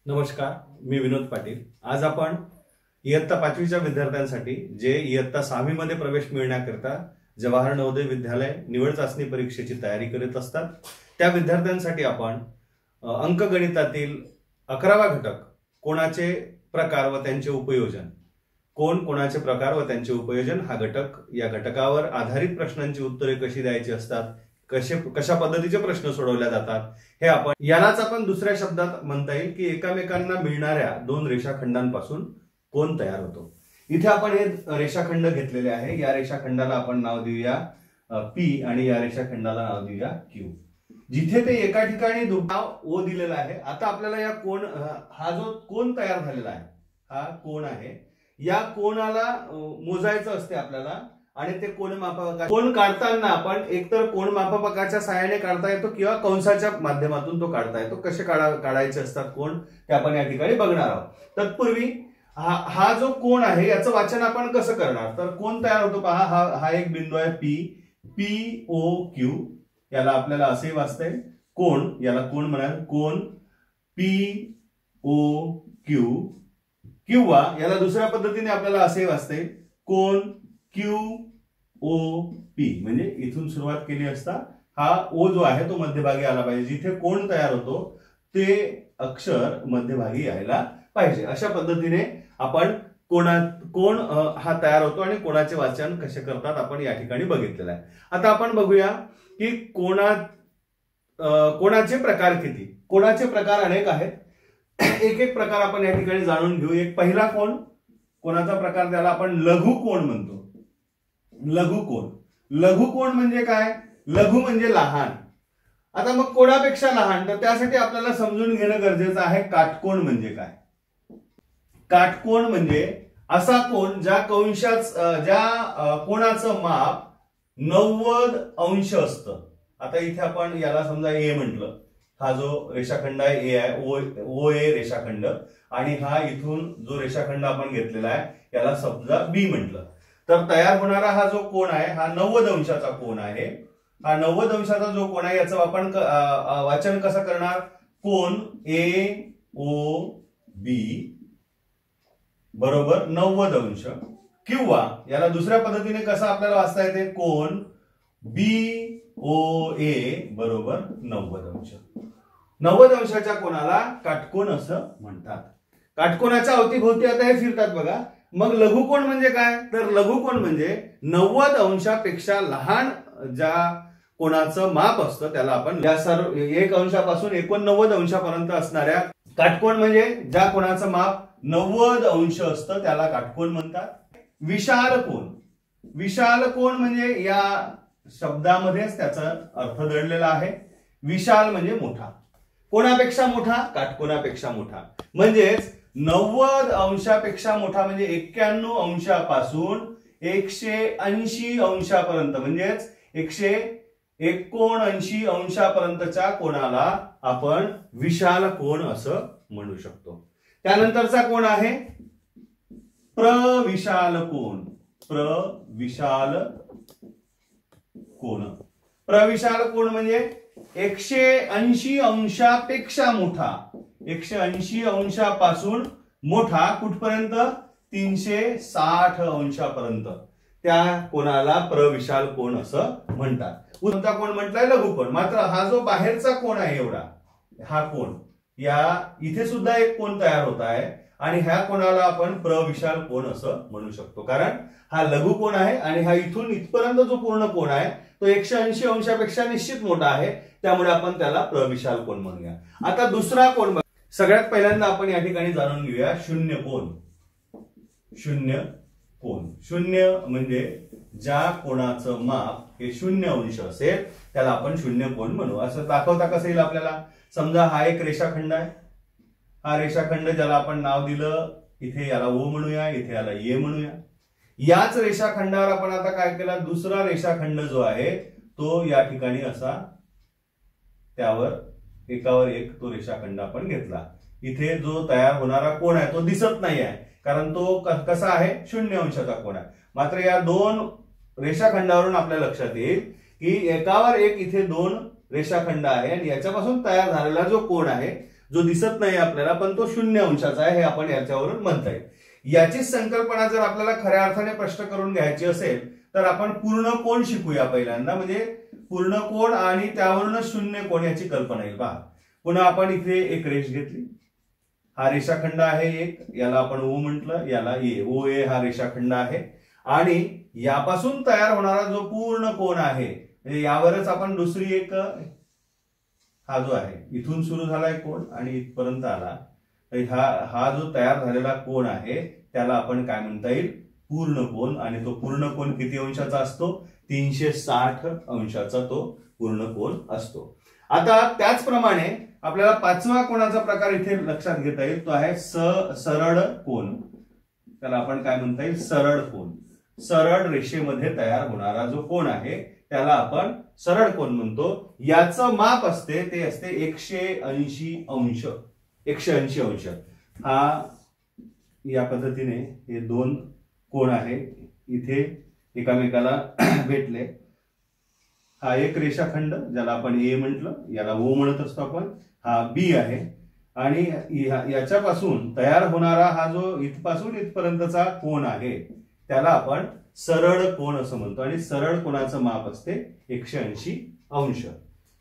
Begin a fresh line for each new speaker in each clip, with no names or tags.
नमस्कार, मी विनोद पाटील। आज आपण इयत्ता 5वीच्या विद्यार्थ्यांसाठी जे इयत्ता 6वी मध्ये प्रवेश मिळण्याकरता जवाहर नवोदय विद्यालय निवड चाचणी परीक्षेची तयारी करीत असतात त्या विद्यार्थ्यांसाठी आपण अंकगणितातील 11वा घटक कोणाचे प्रकार व त्यांचे उपयोजन, कोणाचे प्रकार व त्यांचे उपयोजन हा घटक, या घटकावर आधारित प्रश्नांची उत्तरे कशी द्यायची असतात, कशा पद्धतीचे प्रश्न सोडवल्या जातात हे आपण यालाच आपण दुसऱ्या शब्दात म्हणता येईल की एकमेकांना मिळणाऱ्या दोन रेषाखंडांपासून कोण तयार होतो। इथे आपण हे रेषाखंड घेतलेले आहे। या रेषाखंडाला आपण नाव देऊया P आणि या रेषाखंडाला नाव देऊया Q। जिथे ते एका ठिकाणी नाव O दिलेला आहे। आता आपल्याला या हा जो कोण तयार झालेला आहे हा कोण आहे। या कोणाला मोजायचं असते आपल्याला आणि ते कोण काढताना आपण एकतर कोण मापकाच्या सहाय्याने काढता येतो किंवा कंसाच्या माध्यमातून तो काढता येतो। कसे काढायचे असतात कोण ते आपण या ठिकाणी बघणार आहोत। तत्पूर्वी हा जो कोण आहे याचं वाचन आपण कसं करणार, तर कोण तयार होतो पहा। हा एक बिंदू आहे POQ, याला आपल्याला असे वाचता येईल कोण, याला कोण म्हणाल कोण POQ, किंवा याला दुसऱ्या पद्धतीने आपल्याला असे वाचता येईल कोण QOP। म्हणजे इथून सुरुवात केली असता हा O जो आहे तो मध्यभागी आला पाहिजे। जिथे कोण तयार होतो ते अक्षर मध्यभागी यायला पाहिजे। अशा पद्धतीने आपण कोण हा तयार होतो आणि कोणाचे वाचन कसे करतात आपण या ठिकाणी बघितलेलं आहे। आता आपण बघूया की कोणाचे प्रकार किती। कोणाचे प्रकार अनेक आहेत, एक एक प्रकार आपण या ठिकाणी जाणून घेऊ। एक पहिला कोणाचा प्रकार त्याला आपण लघु कोण म्हणतो। लघु कोण म्हणजे काय? लघु म्हणजे लहान। आता मग कोणापेक्षा लहान, तर त्यासाठी आपल्याला समजून घेणं गरजेचं आहे काटकोन म्हणजे काय। काटकोन म्हणजे असा कोण ज्या कोणाचं माप 90 अंश असतं। आता इथे आपण याला समजा A म्हटलं, हा जो रेषाखंड आहे A आहे, OA रेषाखंड, आणि हा इथून जो रेषाखंड आपण घेतलेला आहे याला समजा B म्हटलं, तर तयार होणारा हा जो कोण आहे हा 90 अंशाचा कोण आहे। हा 90 अंशाचा जो कोण आहे याचं आपण वाचन कसं करणार, कोण AOB बरोबर 90 अंश, किंवा याला दुसऱ्या पद्धतीने कसं आपल्याला वाचता येते कोण BOA बरोबर 90 अंश। 90 अंशाच्या कोणाला काटकोन असं म्हणतात। काटकोनाच्या अवतीभोवती आता हे फिरतात बघा। मग लघुकोन म्हणजे काय, तर लघुकोन म्हणजे 90 अंशापेक्षा लहान ज्या कोणाचं माप असतं त्याला आपण या सर्व 1 अंशापासून 89 अंशापर्यंत असणाऱ्या काटकोन म्हणजे ज्या कोणाचं माप 90 अंश असतं त्याला काटकोन म्हणतात। विशाल कोन म्हणजे या शब्दामध्येच त्याचा अर्थ दडलेला आहे। विशाल म्हणजे मोठा, कोणापेक्षा मोठा, काटकोनापेक्षा मोठा। म्हणजेच 90 अंशापेक्षा मोठा म्हणजे 91 अंशापासून 180 अंशापर्यंत म्हणजेच 179 अंशापर्यंतच्या कोणाला आपण विशाल कोण असं म्हणू शकतो। त्यानंतरचा कोण आहे प्रविशाल कोण। प्रविशाल कोण म्हणजे 180 अंशापेक्षा मोठा, 180 अंशापासून मोठा कुठपर्यंत 360 अंशापर्यंत त्या कोणाला प्रविशाल कोण असं म्हणतात। कोणता कोण म्हटलाय लघुकोन। मात्र हा जो बाहेरचा कोण आहे एवढा, हा कोण, या इथे सुद्धा एक कोण तयार होत आहे आणि ह्या कोणाला आपण प्रविशाल कोण असं म्हणू शकतो, कारण हा लघु कोण आहे आणि हा इथून इथपर्यंत जो पूर्ण कोण आहे तो 180 अंशापेक्षा निश्चित मोठा आहे, त्यामुळे आपण त्याला प्रविशाल कोण म्हणूया। आता दुसरा कोण सगळ्यात पहिल्यांदा आपण या ठिकाणी जाणून घेऊया शून्य कोण। शून्य म्हणजे ज्या कोणाचं माप हे 0 अंश असेल त्याला आपण शून्य कोण म्हणू। असं दाखवता कसं येईल आपल्याला, समजा हा एक रेषाखंड आहे, हा रेषाखंड ज्याला आपण नाव दिलं इथे याला O म्हणूया, इथे याला A म्हणूया। याच रेषाखंडावर आपण आता काय केलं, दुसरा रेषाखंड जो आहे तो या ठिकाणी असा त्यावर एकावर एक तो रेषाखंड आपण घेतला। इथे जो तयार होणारा कोण आहे तो दिसत नाही आहे, कारण तो कसा आहे 0 अंशाचा कोण आहे। मात्र या दोन रेषाखंडावरून आपल्या लक्षात येईल की एकावर एक इथे दोन रेषाखंड आहे आणि याच्यापासून तयार झालेला जो कोण आहे जो दिसत नाही आपल्याला पण तो 0 अंशाचा आहे हे आपण याच्यावरून म्हणता येईल। याची संकल्पना जर आपल्याला खऱ्या अर्थाने स्पष्ट करून घ्यायची असेल तर आपण पूर्ण कोन शिकूया पहिल्यांदा, म्हणजे पूर्ण कोन आणि त्यावरूनच 0 कोन याची कल्पना येईल। पहा पुन्हा आपण इथे एक रेष घेतली, हा रेषाखंड आहे एक, याला आपण ओ म्हटलं, याला ए, ओ ए हा रेषाखंड आहे आणि यापासून तयार होणारा जो पूर्ण कोन आहे म्हणजे यावरच आपण दुसरी एक, हा जो आहे इथून सुरू झालाय कोन आणि इथपर्यंत आला, हा जो तयार झालेला कोन आहे त्याला आपण काय म्हणता येईल, पूर्ण कोन। आणि तो पूर्ण कोन किती अंशाचा असतो, 360 अंशाचा तो पूर्ण कोन असतो। आता त्याचप्रमाणे आपल्याला 5वा कोनाचा प्रकार इथे लक्षात घेता येईल, तो आहे सरळ कोन, त्याला आपण काय म्हणता येईल, सरळ कोन। सरळ रेषेमध्ये तयार होणारा जो कोन आहे त्याला आपण सरळ कोन म्हणतो। याचं माप असते ते असते 180 अंश, 180 अंश। हा या पद्धतीने हे दोन कोन आहे इथे एकामेकाला भेटले, हा एक रेषाखंड ज्याला आपण ए म्हटलं, याला ओ म्हणत असतो आपण, हा बी आहे आणि याच्यापासून तयार होणारा हा जो इथपासून इथपर्यंतचा कोन आहे त्याला आपण सरळ कोन असं म्हणतो आणि सरळ कोनाचं माप असते 180 अंश।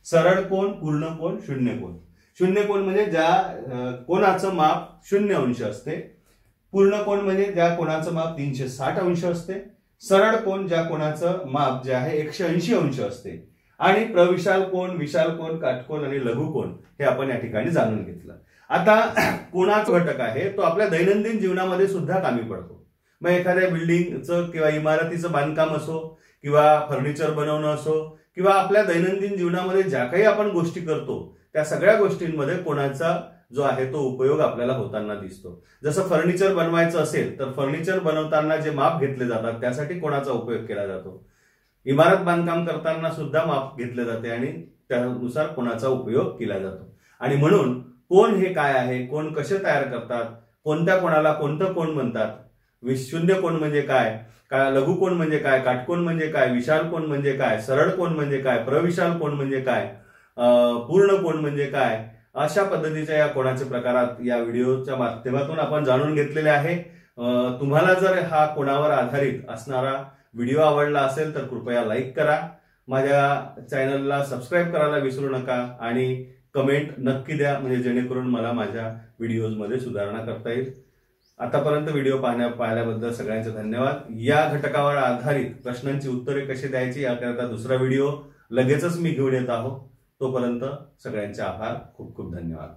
सरळ कोन, पूर्ण कोन, शून्य कोन। शून्य कोन म्हणजे ज्या कोनाचं माप 0 अंश असते, पूर्ण कोन म्हणजे ज्या कोनाचं माप 360 अंश असते, सरळ कोन ज्या कोनाचं माप जे आहे 180 अंश असते आणि प्रविशाल कोन, विशाल कोन, काटकोन आणि लघु कोन हे आपण या ठिकाणी जाणून घेतलं। आता कोनाचा घटक आहे तो आपल्या दैनंदिन जीवनामध्ये सुद्धा कामी पडतो। मग एखाद्या बिल्डिंगचं किंवा इमारतीचं बांधकाम असो किंवा फर्निचर बनवणं असो किंवा आपल्या दैनंदिन जीवनामध्ये ज्या काही आपण गोष्टी करतो त्या सगळ्या गोष्टींमध्ये कोनाचा जो आहे तो उपयोग आपल्याला होताना दिसतो। जसं फर्निचर बनवायचं असेल तर फर्निचर बनवताना जे माप घेतले जातात त्यासाठी कोनाचा उपयोग केला जातो। इमारत बांधकाम करताना सुद्धा माप घेतले जाते आणि त्यानुसार कोनाचा उपयोग केला जातो। आणि म्हणून कोन हे काय आहे, कोन कसे तयार करतात, कोणत्या कोणाला कोणतं कोन म्हणतात, शून्य कोन म्हणजे काय, लघु कोन म्हणजे काय, काटकोन म्हणजे काय, विशाल कोन म्हणजे काय, सरळ कोन म्हणजे काय, प्रविशाल कोन म्हणजे काय, पूर्ण कोन म्हणजे काय, अशा पद्धतीच्या या कोनाचे प्रकारात या व्हिडिओच्या माध्यमातून आपण जाणून घेतलेले आहे। तुम्हाला जर हा कोनावर आधारित असणारा व्हिडिओ आवडला असेल तर कृपया लाईक करा, माझ्या चॅनलला सबस्क्राईब करायला विसरू नका आणि कमेंट नक्की द्या, म्हणजे जेणेकरून मला माझ्या व्हिडिओजमध्ये सुधारणा करता येईल। आतापर्यंत व्हिडिओ पाहिल्याबद्दल सगळ्यांचे धन्यवाद। या घटकावर आधारित प्रश्नांची उत्तरे कशी द्यायची याकरता दुसरा व्हिडिओ लगेचच मी घेऊन येत आहोत। तोपर्यंत सगळ्यांचे आभार, खूप खूप धन्यवाद।